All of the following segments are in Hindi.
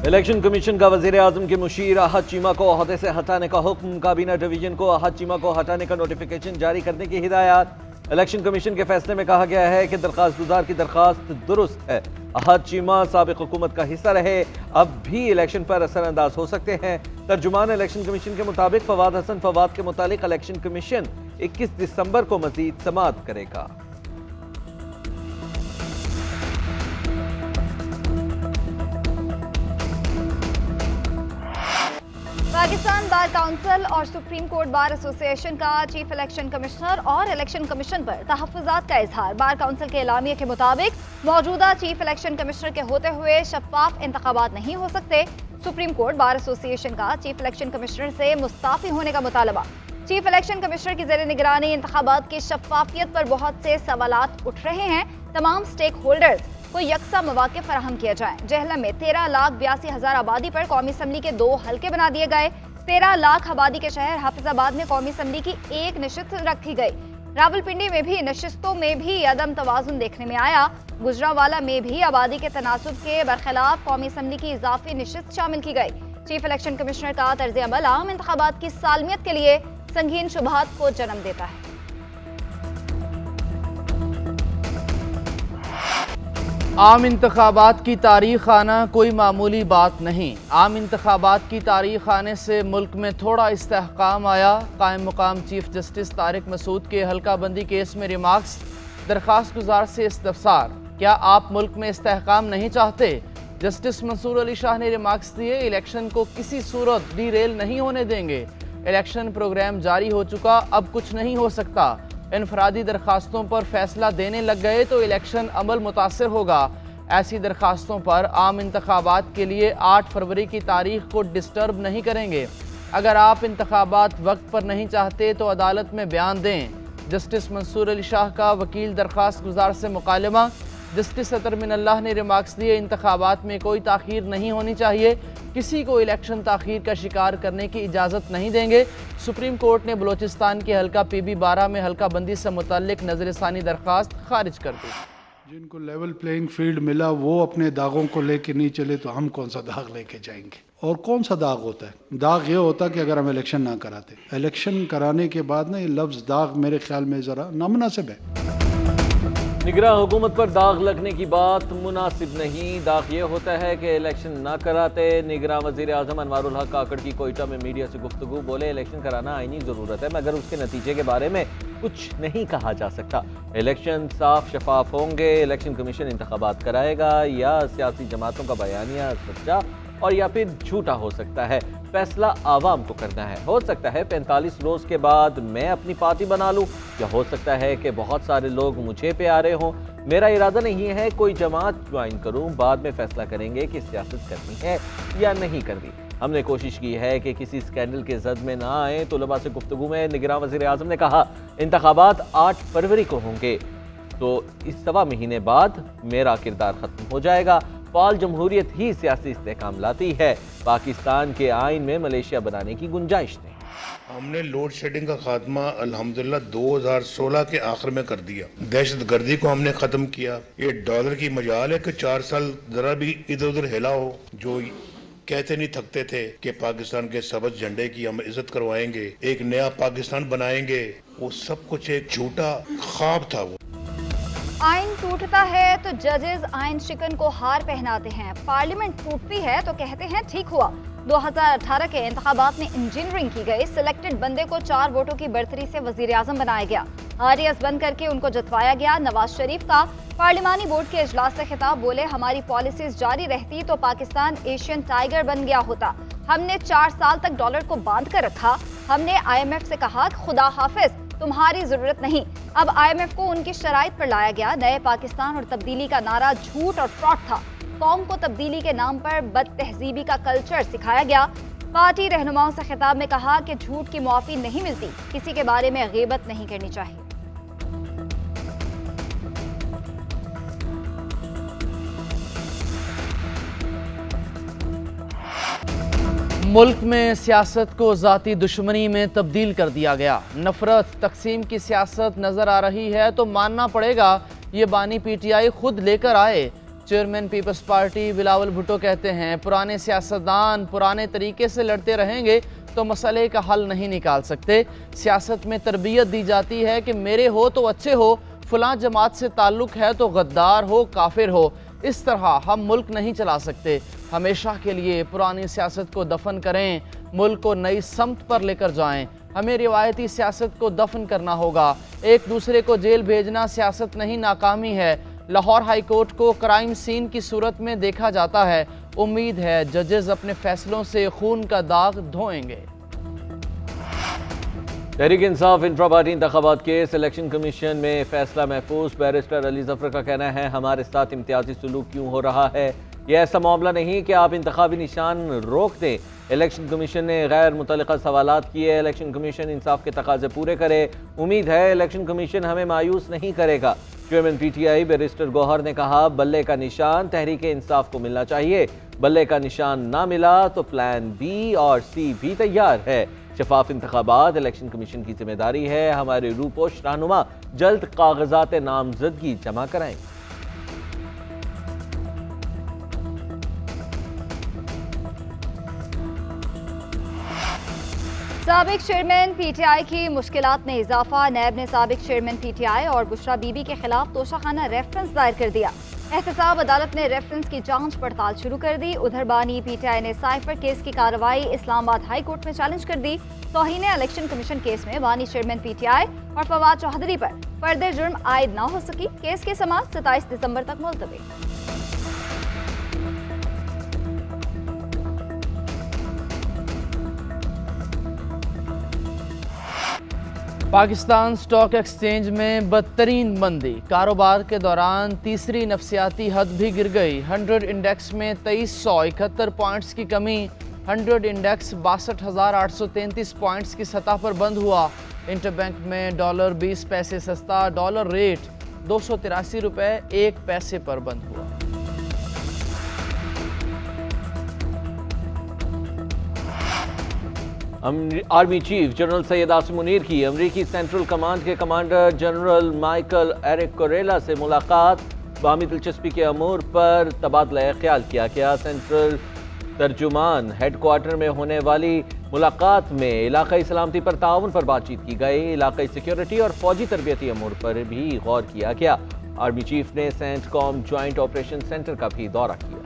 इलेक्शन कमीशन का वजीर आजम के मुशीर अहद चीमा को ओहदे से हटाने का हुक्म। काबीना डिवीजन को अहद चीमा को हटाने का नोटिफिकेशन जारी करने की हिदायत। इलेक्शन कमीशन के फैसले में कहा गया है कि दरखास्त गुजार की दरखास्त दुरुस्त है। अहद चीमा साबिक हुकूमत का हिस्सा रहे, अब भी इलेक्शन पर असरअंदाज हो सकते हैं। तर्जुमान इलेक्शन कमीशन के मुताबिक फवाद हसन फवाद के मुतालिक इलेक्शन कमीशन 21 दिसंबर को मजीद समाअत करेगा। पाकिस्तान बार काउंसिल और सुप्रीम कोर्ट बार एसोसिएशन का चीफ इलेक्शन कमिश्नर और इलेक्शन कमीशन पर तहफ़्फ़ुज़ात का इजहार। बार काउंसिल के एलामिया के मुताबिक मौजूदा चीफ इलेक्शन कमिश्नर के होते हुए शफाफ इंतखाबात नहीं हो सकते। सुप्रीम कोर्ट बार एसोसिएशन का चीफ इलेक्शन कमिश्नर से मुस्ताफ़ी होने का मुतालबा। चीफ इलेक्शन कमिश्नर की ज़ेर निगरानी इंतखाबात की शफाफियत पर बहुत से सवालात उठ रहे हैं। तमाम स्टेक होल्डर्स को यकसा मौके फराहम किया जाए। जहलम में 13,82,000 आबादी पर कौमी असम्बली के 2 हल्के बना दिए गए। 13 लाख आबादी के शहर हाफिजाबाद में कौमी असम्बली की 1 नशिस्त रखी गई। रावलपिंडी में भी नशिस्तों में भी अदम तवाजुन देखने में आया। गुजरावाला में भी आबादी के तनासुब के बरखिलाफ कौमी असम्बली की इजाफी नशिस्त शामिल की गई। चीफ इलेक्शन कमिश्नर का तर्ज अमल आम इंतखाबात की सालमियत के लिए संगीन शुबहात को जन्म देता है। आम इंतखाबात की तारीख आना कोई मामूली बात नहीं। आम इंतखाबात की तारीख आने से मुल्क में थोड़ा इस्तेहकाम आया। कायम मुकाम चीफ जस्टिस तारिक मसूद के हल्का बंदी केस में रिमार्क्स। दरखास्त गुजार से इस्तफसार, क्या आप मुल्क में इस्तेहकाम नहीं चाहते? जस्टिस मंसूर अली शाह ने रिमार्क्स दिए, इलेक्शन को किसी सूरत डीरेल नहीं होने देंगे। इलेक्शन प्रोग्राम जारी हो चुका, अब कुछ नहीं हो सकता। इनफरादी दरखास्तों पर फैसला देने लग गए तो इलेक्शन अमल मुतासर होगा। ऐसी दरखास्तों पर आम इंतखाबात के लिए 8 फरवरी की तारीख को डिस्टर्ब नहीं करेंगे। अगर आप इंतखाबात वक्त पर नहीं चाहते तो अदालत में बयान दें। जस्टिस मंसूर अली शाह का वकील दरखास्त गुजार से मुकालमा। जस्टिस अतर मिनल्लाह ने रिमार्क्स दिए, इंतखाबात में कोई ताख़ीर नहीं होनी चाहिए, किसी को इलेक्शन ताख़ीर का शिकार करने की इजाज़त नहीं देंगे। सुप्रीम कोर्ट ने बलोचिस्तान के हल्का PB-12 में हल्का बंदी से मुतल्लिक नज़रसानी दरख्वास्त खारिज कर दी। जिनको लेवल प्लेइंग फील्ड मिला वो अपने दागों को लेके नहीं चले तो हम कौन सा दाग लेके जाएंगे? और कौन सा दाग होता है? दाग ये होता कि अगर हम इलेक्शन ना कराते। इलेक्शन कराने के बाद ना ये लफ्ज़ दाग मेरे ख्याल में ज़रा नामुनासिब है। निगरान हुकूमत पर दाग लगने की बात मुनासिब नहीं। दाग ये होता है कि इलेक्शन ना कराते। निगरान वज़ीर आज़म अनवारुल हक काकड़ की कोयटा में मीडिया से गुफ्तगू, बोले इलेक्शन कराना आईनी ज़रूरत है मगर उसके नतीजे के बारे में कुछ नहीं कहा जा सकता। इलेक्शन साफ शफाफ होंगे। इलेक्शन कमीशन इंतखाबात कराएगा या सियासी जमातों का बयानिया सच्चा और या फिर झूठा हो सकता है, फैसला आवाम को करना है। हो सकता है 45 रोज के बाद मैं अपनी पार्टी बना लूं, या हो सकता है कि बहुत सारे लोग मुझे पे आ रहे हों। मेरा इरादा नहीं है कोई जमात ज्वाइन करूं, बाद में फैसला करेंगे कि सियासत करनी है या नहीं करनी। हमने कोशिश की है कि किसी स्कैंडल के जद में ना आए। तलबा से गुफ्तगू में निगरान वज़ीर आज़म ने कहा, इंतखाबात 8 फरवरी को होंगे तो इस 1.25 महीने बाद मेरा किरदार खत्म हो जाएगा। फाल जमहूरियत ही सियासी इस्तेहकाम लाती है। पाकिस्तान के आइन में मलेशिया बनाने की गुंजाइश नहीं। हमने लोड शेडिंग का खात्मा अल्हम्दुलिल्लाह 2016 के आखिर में कर दिया। दहशत गर्दी को हमने खत्म किया। ये डॉलर की मजाल है कि 4 साल जरा भी इधर उधर हिला हो। जो कहते नहीं थकते थे कि पाकिस्तान के सबज झंडे की हम इज्जत करवाएंगे, एक नया पाकिस्तान बनाएंगे, वो सब कुछ एक झूठा ख्वाब था। वो आइन टूटता है तो जजेस आइन शिकन को हार पहनाते हैं। पार्लियामेंट टूटती है तो कहते हैं ठीक हुआ। 2018 के इंतखाबात में इंजीनियरिंग की गई। सिलेक्टेड बंदे को 4 वोटों की बढ़तरी से वजीर आजम बनाया गया। RAS बंद करके उनको जितवाया गया। नवाज शरीफ का पार्लिमानी बोर्ड के इजलास से खिताब, बोले हमारी पॉलिसीज जारी रहती तो पाकिस्तान एशियन टाइगर बन गया होता। हमने 4 साल तक डॉलर को बांध कर रखा। हमने IMF से कहा खुदा हाफिज तुम्हारी जरूरत नहीं। अब IMF को उनकी शराइत पर लाया गया। नए पाकिस्तान और तब्दीली का नारा झूठ और फ्रॉड था। कौम को तब्दीली के नाम पर बदतहजीबी का कल्चर सिखाया गया। पार्टी रहनुमाओं से खिताब में कहा कि झूठ की मुआफी नहीं मिलती, किसी के बारे में गीबत नहीं करनी चाहिए। मुल्क में सियासत को ज़ाती दुश्मनी में तब्दील कर दिया गया। नफरत तकसीम की सियासत नज़र आ रही है तो मानना पड़ेगा ये बानी PTI खुद लेकर आए। चेयरमैन पीपल्स पार्टी बिलावल भुट्टो कहते हैं पुराने सियासतदान पुराने तरीके से लड़ते रहेंगे तो मसले का हल नहीं निकाल सकते। सियासत में तरबियत दी जाती है कि मेरे हो तो अच्छे हो, फलां जमात से ताल्लुक़ है तो गद्दार हो काफिर हो। इस तरह हम मुल्क नहीं चला सकते। हमेशा के लिए पुरानी सियासत को दफन करें, मुल्क को नई समत पर लेकर जाएं। हमें रिवायती सियासत को दफन करना होगा। एक दूसरे को जेल भेजना सियासत नहीं, नाकामी है। लाहौर हाई कोर्ट को क्राइम सीन की सूरत में देखा जाता है। उम्मीद है जजेस अपने फैसलों से खून का दाग धोएंगे। तहरीक इंसाफ इंट्रा पार्टी इंतखाबात के इलेक्शन कमीशन में फैसला महफूज। बैरिस्टर अली जफर का कहना है हमारे साथ इम्तियाजी सलूक क्यों हो रहा है। यह ऐसा मामला नहीं कि आप इंतखाबी निशान रोक दें। इलेक्शन कमीशन ने गैर मुतल्लिका सवालात किए। इलेक्शन कमीशन इंसाफ के तकाजे पूरे करे। उम्मीद है इलेक्शन कमीशन हमें मायूस नहीं करेगा। चेयरमैन PTI बैरिस्टर गौहर ने कहा बल्ले का निशान तहरीक इंसाफ को मिलना चाहिए। बल्ले का निशान ना मिला तो प्लान B और C भी तैयार है। शफाफ इंतखाबात इलेक्शन कमीशन की जिम्मेदारी है। हमारे रूपोश रहनुमा जल्द कागजात नामजदगी जमा कराएं। साबिक चेयरमैन PTI की मुश्किलात में इजाफा। नैब ने साबिक चेयरमैन PTI और बुशरा बीबी के खिलाफ तोशाखाना रेफरेंस दायर कर दिया। एहतसाब अदालत ने रेफरेंस की जांच पड़ताल शुरू कर दी। उधर बानी PTI ने साइफर केस की कार्रवाई इस्लामाबाद हाई कोर्ट में चैलेंज कर दी। तौहीन इलेक्शन कमीशन केस में बानी चेयरमैन PTI और फवाद चौधरी पर फर्द जुर्म आयद न हो सकी। केस की समाअत 27 दिसंबर तक मुलतवी। पाकिस्तान स्टॉक एक्सचेंज में बदतरीन मंदी। कारोबार के दौरान तीसरी नफसियाती हद भी गिर गई। 100 इंडेक्स में 2371 पॉइंट्स की कमी। 100 इंडेक्स 62,833 पॉइंट्स की सतह पर बंद हुआ। इंटरबैंक में डॉलर 20 पैसे सस्ता, डॉलर रेट 283 रुपये 1 पैसे पर बंद हुआ। Army chief general Syed Asim Munir की अमरीकी सेंट्रल कमांड के कमांडर जनरल माइकल एरिक कोरेला से मुलाकात। बाहमी दिलचस्पी के अमूर पर तबादला ख्याल किया गया। सेंट्रल तर्जुमान हेडक्वार्टर में होने वाली मुलाकात में इलाकाई सलामती पर ताउन पर बातचीत की गई। इलाकाई सिक्योरिटी और फौजी तरबियती अमूर पर भी गौर किया गया। आर्मी चीफ ने सेंटकॉम ज्वाइंट ऑपरेशन सेंटर का भी दौरा किया।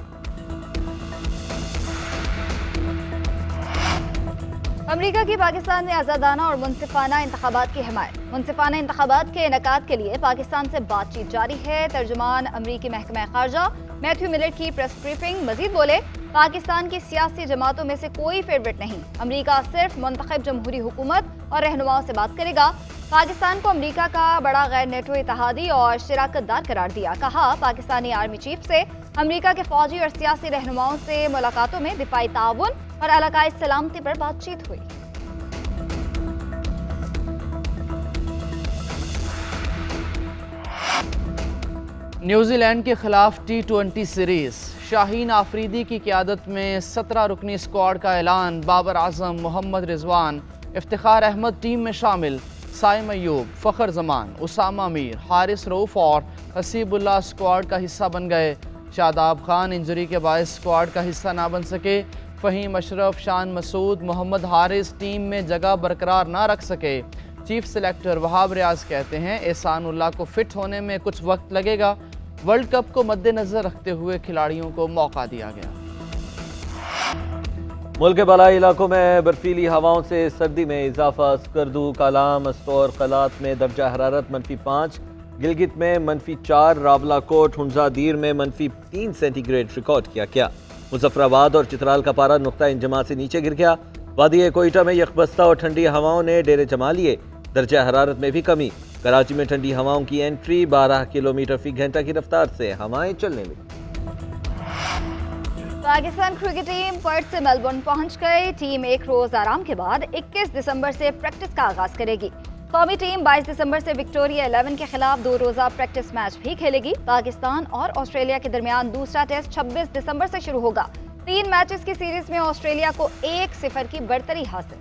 अमरीका की पाकिस्तान में आज़ादाना और मुनसिफाना इंतखाबात की हिमायत। मुनसिफाना इंतखाबात के इनेकाद के लिए पाकिस्तान से बातचीत जारी है। तर्जुमान अमरीकी महकमा खारजा मैथ्यू मिलर की प्रेस ब्रीफिंग। मजीद बोले पाकिस्तान की सियासी जमातों में से कोई फेवरेट नहीं। अमरीका सिर्फ मुंतखब जमहूरी हुकूमत और रहनुमाओं से बात करेगा। पाकिस्तान को अमरीका का बड़ा गैर नेटो इत्तेहादी और शराकतदार करार दिया। कहा पाकिस्तानी आर्मी चीफ से अमरीका के फौजी और सियासी रहनुमाओं से मुलाकातों में दिफाई ताउन और इलाकाई सलामती पर बातचीत हुई। न्यूजीलैंड के खिलाफ T20 सीरीज। शाहीन आफरीदी की क़यादत में 17 रुकनी स्क्वाड का ऐलान। बाबर आजम, मोहम्मद रिजवान, इफ्तिखार अहमद टीम में शामिल। साइम अयूब, फ़खर जमान, उसामा मीर, हारिस रऊफ़ और हसीबुल्लाह स्क्वाड का हिस्सा बन गए। शादाब खान इंजरी के बायस स्क्वाड का हिस्सा ना बन सके। फ़हीम अशरफ, शान मसूद, मोहम्मद हारिस टीम में जगह बरकरार ना रख सके। चीफ सेलेक्टर वहाब रियाज कहते हैं एहसानुल्लाह को फिट होने में कुछ वक्त लगेगा। वर्ल्ड कप को मद्देनजर रखते हुए खिलाड़ियों को मौका दिया गया। मुल्क के बलाई इलाकों में बर्फीली हवाओं से सर्दी में इजाफा। स्कर्दू, कालाम, अस्तौर, कलात में दर्जा हरारत -5, गिलगित में -4, रावलाकोट, हुंजादीर में -3 सेंटीग्रेड रिकॉर्ड किया गया। मुजफ्फराबाद और चित्राल का पारा नुक्ता इंजमा से नीचे गिर गया। वादी कोयटा में यकबस्ता और ठंडी हवाओं ने डेरे जमा लिए। दर्जा हरारत में भी कमी। कराची में ठंडी हवाओं की एंट्री। 12 किलोमीटर फी घंटा की रफ्तार से हवाएं चलने लगी। पाकिस्तान क्रिकेट टीम पर्थ से मेलबर्न पहुंच गई। टीम एक रोज आराम के बाद 21 दिसंबर से प्रैक्टिस का आगाज करेगी। कौमी टीम 22 दिसंबर से विक्टोरिया 11 के खिलाफ 2 रोजा प्रैक्टिस मैच भी खेलेगी। पाकिस्तान और ऑस्ट्रेलिया के दरमियान दूसरा टेस्ट 26 दिसंबर से शुरू होगा। 3 मैचेस की सीरीज में ऑस्ट्रेलिया को 1-0 की बढ़तरी हासिल।